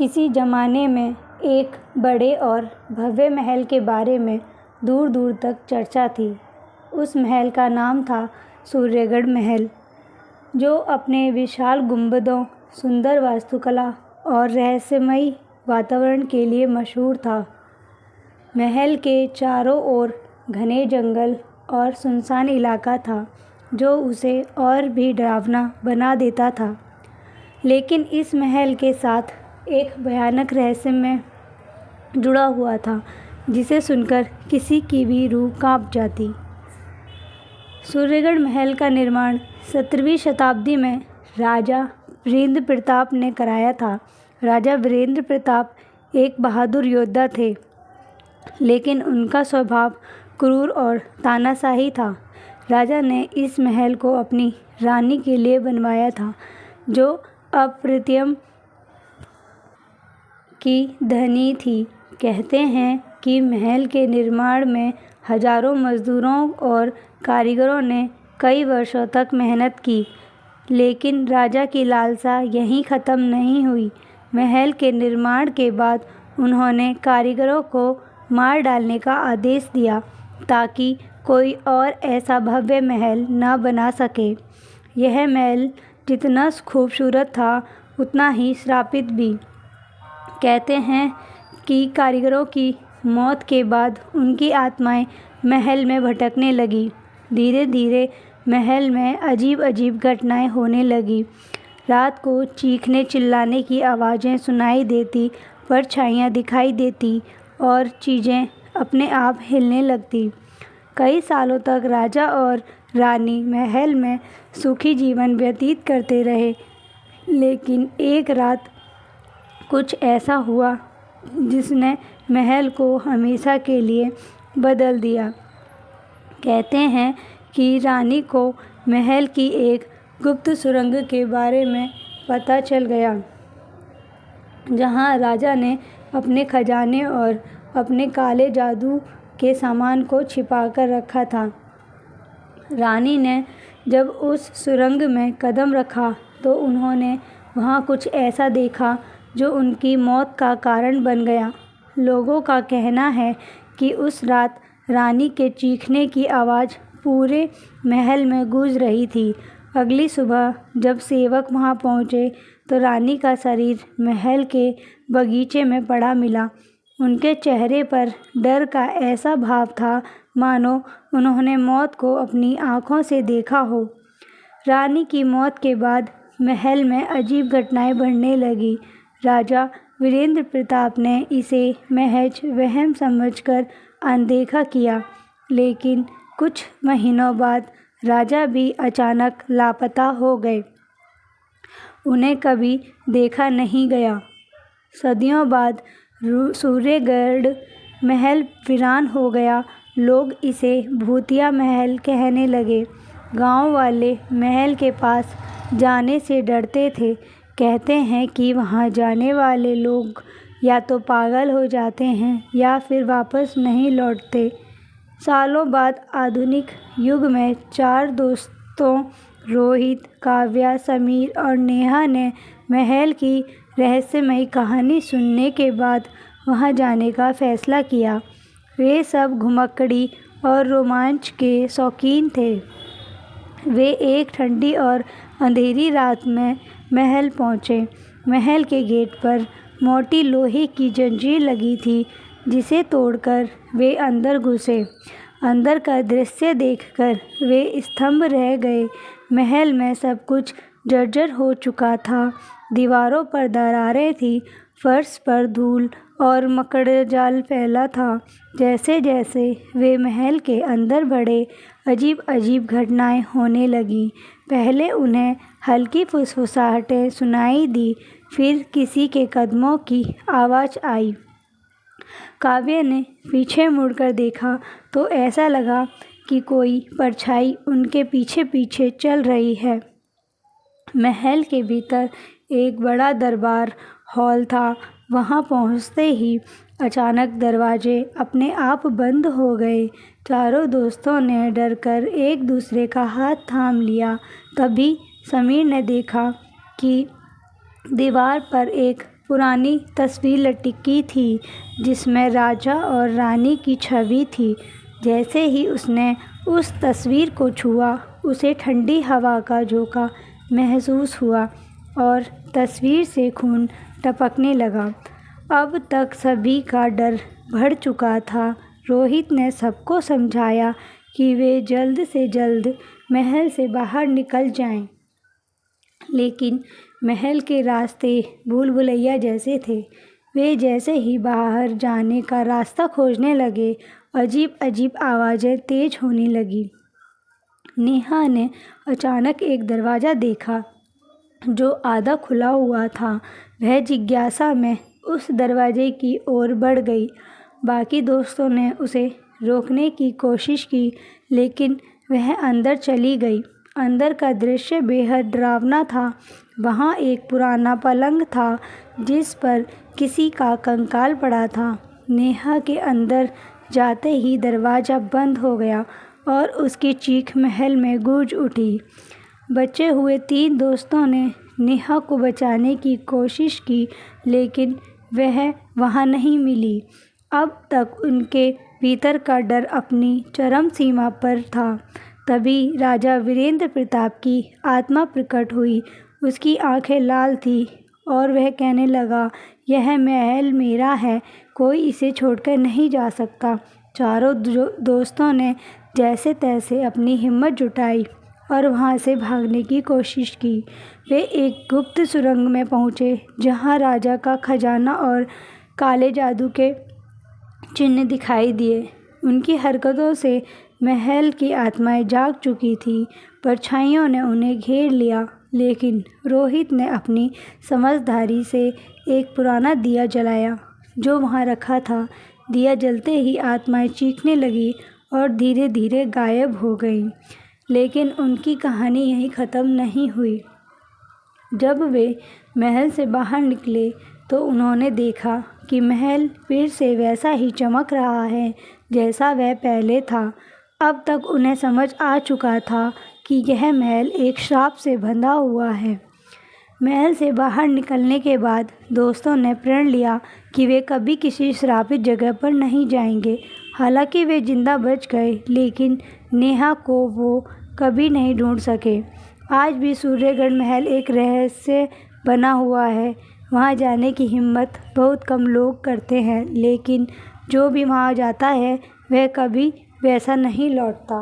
किसी ज़माने में एक बड़े और भव्य महल के बारे में दूर दूर तक चर्चा थी। उस महल का नाम था सूर्यगढ़ महल, जो अपने विशाल गुंबदों, सुंदर वास्तुकला और रहस्यमयी वातावरण के लिए मशहूर था। महल के चारों ओर घने जंगल और सुनसान इलाका था, जो उसे और भी डरावना बना देता था। लेकिन इस महल के साथ एक भयानक रहस्य जुड़ा हुआ था, जिसे सुनकर किसी की भी रूह कांप जाती। सूर्यगढ़ महल का निर्माण 17वीं शताब्दी में राजा वीरेंद्र प्रताप ने कराया था। राजा वीरेंद्र प्रताप एक बहादुर योद्धा थे, लेकिन उनका स्वभाव क्रूर और तानाशाही था। राजा ने इस महल को अपनी रानी के लिए बनवाया था, जो अप्रतिम की धनी थी। कहते हैं कि महल के निर्माण में हजारों मजदूरों और कारीगरों ने कई वर्षों तक मेहनत की, लेकिन राजा की लालसा यहीं ख़त्म नहीं हुई। महल के निर्माण के बाद उन्होंने कारीगरों को मार डालने का आदेश दिया, ताकि कोई और ऐसा भव्य महल न बना सके। यह महल जितना खूबसूरत था, उतना ही श्रापित भी। कहते हैं कि कारीगरों की मौत के बाद उनकी आत्माएं महल में भटकने लगी। धीरे धीरे महल में अजीब अजीब घटनाएं होने लगी। रात को चीखने चिल्लाने की आवाज़ें सुनाई देती, परछाइयाँ दिखाई देती और चीज़ें अपने आप हिलने लगती। कई सालों तक राजा और रानी महल में सुखी जीवन व्यतीत करते रहे, लेकिन एक रात कुछ ऐसा हुआ जिसने महल को हमेशा के लिए बदल दिया। कहते हैं कि रानी को महल की एक गुप्त सुरंग के बारे में पता चल गया, जहां राजा ने अपने खजाने और अपने काले जादू के सामान को छिपा कर रखा था। रानी ने जब उस सुरंग में कदम रखा, तो उन्होंने वहां कुछ ऐसा देखा जो उनकी मौत का कारण बन गया। लोगों का कहना है कि उस रात रानी के चीखने की आवाज़ पूरे महल में गूंज रही थी। अगली सुबह जब सेवक वहां पहुंचे, तो रानी का शरीर महल के बगीचे में पड़ा मिला। उनके चेहरे पर डर का ऐसा भाव था, मानो उन्होंने मौत को अपनी आँखों से देखा हो। रानी की मौत के बाद महल में अजीब घटनाएं बढ़ने लगी। राजा वीरेंद्र प्रताप ने इसे महज वहम समझकर अनदेखा किया, लेकिन कुछ महीनों बाद राजा भी अचानक लापता हो गए। उन्हें कभी देखा नहीं गया। सदियों बाद सूर्यगढ़ महल वीरान हो गया। लोग इसे भूतिया महल कहने लगे। गांव वाले महल के पास जाने से डरते थे। कहते हैं कि वहां जाने वाले लोग या तो पागल हो जाते हैं या फिर वापस नहीं लौटते। सालों बाद आधुनिक युग में 4 दोस्तों रोहित, काव्या, समीर और नेहा ने महल की रहस्यमयी कहानी सुनने के बाद वहां जाने का फैसला किया। वे सब घुमक्कड़ी और रोमांच के शौकीन थे। वे एक ठंडी और अंधेरी रात में महल पहुंचे। महल के गेट पर मोटी लोहे की जंजीर लगी थी, जिसे तोड़कर वे अंदर घुसे। अंदर का दृश्य देखकर वे स्तंभ रह गए। महल में सब कुछ जर्जर हो चुका था। दीवारों पर दरारें थीं, फर्श पर धूल और मकड़जाल फैला था। जैसे जैसे वे महल के अंदर बढ़े, अजीब अजीब घटनाएं होने लगीं। पहले उन्हें हल्की फुसफुसाहटें सुनाई दी, फिर किसी के कदमों की आवाज़ आई। काव्य ने पीछे मुड़कर देखा, तो ऐसा लगा कि कोई परछाई उनके पीछे पीछे चल रही है। महल के भीतर एक बड़ा दरबार हॉल था। वहां पहुंचते ही अचानक दरवाजे अपने आप बंद हो गए। चारों दोस्तों ने डरकर एक दूसरे का हाथ थाम लिया। तभी समीर ने देखा कि दीवार पर एक पुरानी तस्वीर लटकी थी जिसमें राजा और रानी की छवि थी। जैसे ही उसने उस तस्वीर को छुआ, उसे ठंडी हवा का झोंका महसूस हुआ और तस्वीर से खून टपकने लगा। अब तक सभी का डर बढ़ चुका था। रोहित ने सबको समझाया कि वे जल्द से जल्द महल से बाहर निकल जाएं, लेकिन महल के रास्ते भूल भुलैया जैसे थे। वे जैसे ही बाहर जाने का रास्ता खोजने लगे, अजीब अजीब आवाज़ें तेज होने लगी। नेहा ने अचानक एक दरवाज़ा देखा जो आधा खुला हुआ था। वह जिज्ञासा में उस दरवाजे की ओर बढ़ गई। बाकी दोस्तों ने उसे रोकने की कोशिश की, लेकिन वह अंदर चली गई। अंदर का दृश्य बेहद डरावना था। वहाँ एक पुराना पलंग था जिस पर किसी का कंकाल पड़ा था। नेहा के अंदर जाते ही दरवाज़ा बंद हो गया और उसकी चीख महल में गूंज उठी। बचे हुए 3 दोस्तों ने नेहा को बचाने की कोशिश की, लेकिन वह वहाँ नहीं मिली। अब तक उनके भीतर का डर अपनी चरम सीमा पर था। तभी राजा वीरेंद्र प्रताप की आत्मा प्रकट हुई। उसकी आंखें लाल थीं और वह कहने लगा, यह महल मेरा है, कोई इसे छोड़कर नहीं जा सकता। चारों दोस्तों ने जैसे तैसे अपनी हिम्मत जुटाई और वहाँ से भागने की कोशिश की। वे एक गुप्त सुरंग में पहुँचे जहाँ राजा का खजाना और काले जादू के चिन्ह दिखाई दिए। उनकी हरकतों से महल की आत्माएं जाग चुकी थी। परछाइयों ने उन्हें घेर लिया, लेकिन रोहित ने अपनी समझदारी से एक पुराना दिया जलाया जो वहाँ रखा था। दिया जलते ही आत्माएं चीखने लगी और धीरे धीरे गायब हो गईं। लेकिन उनकी कहानी यहीं ख़त्म नहीं हुई। जब वे महल से बाहर निकले तो उन्होंने देखा कि महल फिर से वैसा ही चमक रहा है जैसा वह पहले था। अब तक उन्हें समझ आ चुका था कि यह महल एक श्राप से बंधा हुआ है। महल से बाहर निकलने के बाद दोस्तों ने प्रण लिया कि वे कभी किसी श्रापित जगह पर नहीं जाएंगे। हालांकि वे जिंदा बच गए, लेकिन नेहा को वो कभी नहीं ढूंढ सके। आज भी सूर्यगढ़ महल एक रहस्य बना हुआ है। वहाँ जाने की हिम्मत बहुत कम लोग करते हैं, लेकिन जो भी वहाँ जाता है वह कभी वैसा नहीं लौटता।